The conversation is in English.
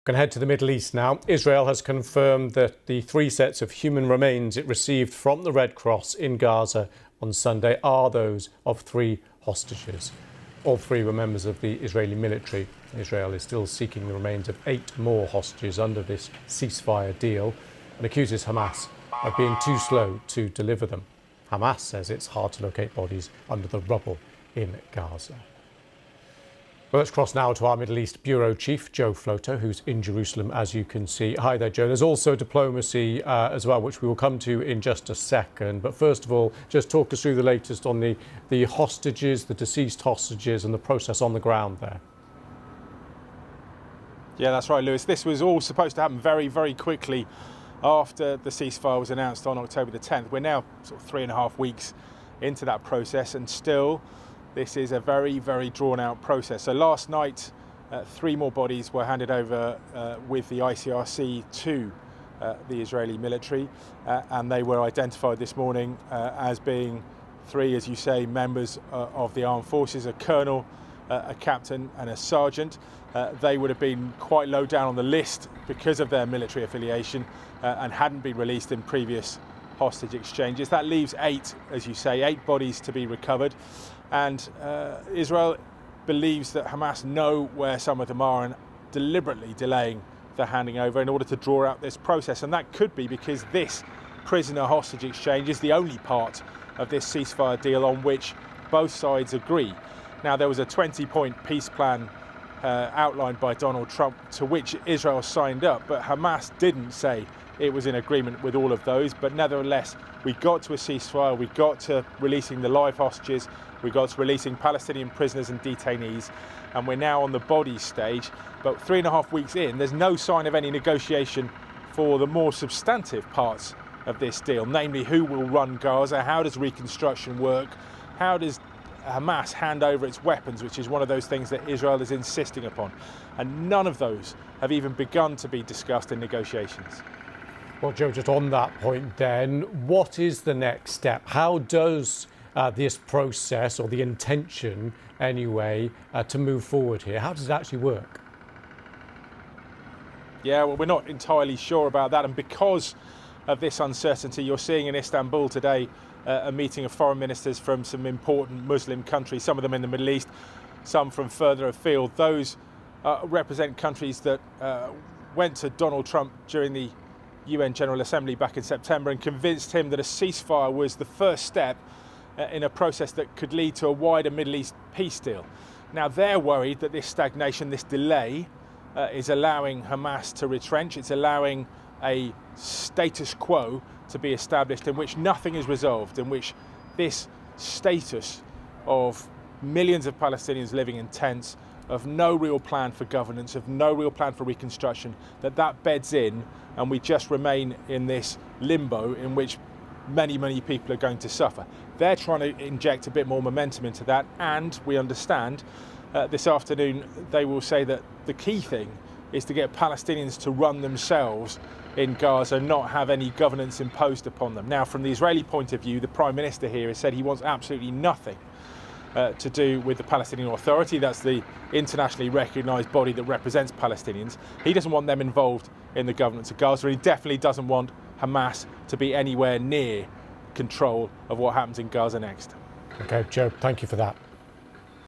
Going to head to the Middle East now. Israel has confirmed that the 3 sets of human remains it received from the Red Cross in Gaza on Sunday are those of 3 hostages. All 3 were members of the Israeli military. Israel is still seeking the remains of 8 more hostages under this ceasefire deal and accuses Hamas of being too slow to deliver them. Hamas says it's hard to locate bodies under the rubble in Gaza. Well, let's cross now to our Middle East Bureau Chief, Joe Floto, who's in Jerusalem, as you can see. Hi there, Joe. There's also diplomacy as well, which we will come to in just a second. But first of all, just talk us through the latest on the hostages, the deceased hostages and the process on the ground there. Yeah, that's right, Lewis. This was all supposed to happen very, very quickly after the ceasefire was announced on October the 10th. We're now sort of 3.5 weeks into that process, and still this is a very, very drawn-out process. So last night, 3 more bodies were handed over with the ICRC to the Israeli military, and they were identified this morning as being 3, as you say, members of the armed forces, a colonel, a captain and a sergeant. They would have been quite low down on the list because of their military affiliation and hadn't been released in previous hostage exchanges. That leaves 8, as you say, 8 bodies to be recovered. And Israel believes that Hamas know where some of them are and deliberately delaying the handing over in order to draw out this process. And that could be because this prisoner hostage exchange is the only part of this ceasefire deal on which both sides agree. Now, there was a 20-point peace plan outlined by Donald Trump to which Israel signed up, but Hamas didn't say it was in agreement with all of those. But nevertheless, we got to a ceasefire, we got to releasing the live hostages, we got to releasing Palestinian prisoners and detainees, and we're now on the body stage. But 3.5 weeks in, there's no sign of any negotiation for the more substantive parts of this deal, namely who will run Gaza, how does reconstruction work, how does Hamas hand over its weapons, which is one of those things that Israel is insisting upon. And none of those have even begun to be discussed in negotiations. Well, Joe, just on that point then, what is the next step? How does this process, or the intention anyway, to move forward here, how does it actually work? Yeah, well, we're not entirely sure about that. And because of this uncertainty, you're seeing in Istanbul today a meeting of foreign ministers from some important Muslim countries, some of them in the Middle East, some from further afield. Those represent countries that went to Donald Trump during the UN General Assembly back in September and convinced him that a ceasefire was the first step in a process that could lead to a wider Middle East peace deal. Now, they're worried that this stagnation, this delay, is allowing Hamas to retrench. It's allowing a status quo to be established in which nothing is resolved, in which this status of millions of Palestinians living in tents, of no real plan for governance, of no real plan for reconstruction, that beds in, and we just remain in this limbo in which many, many people are going to suffer. They're trying to inject a bit more momentum into that, and we understand this afternoon they will say that the key thing is to get Palestinians to run themselves in Gaza, not have any governance imposed upon them. Now, from the Israeli point of view, the Prime Minister here has said he wants absolutely nothing to do with the Palestinian Authority. That's the internationally recognised body that represents Palestinians. He doesn't want them involved in the governance of Gaza, and he definitely doesn't want Hamas to be anywhere near control of what happens in Gaza next. OK, Joe, thank you for that.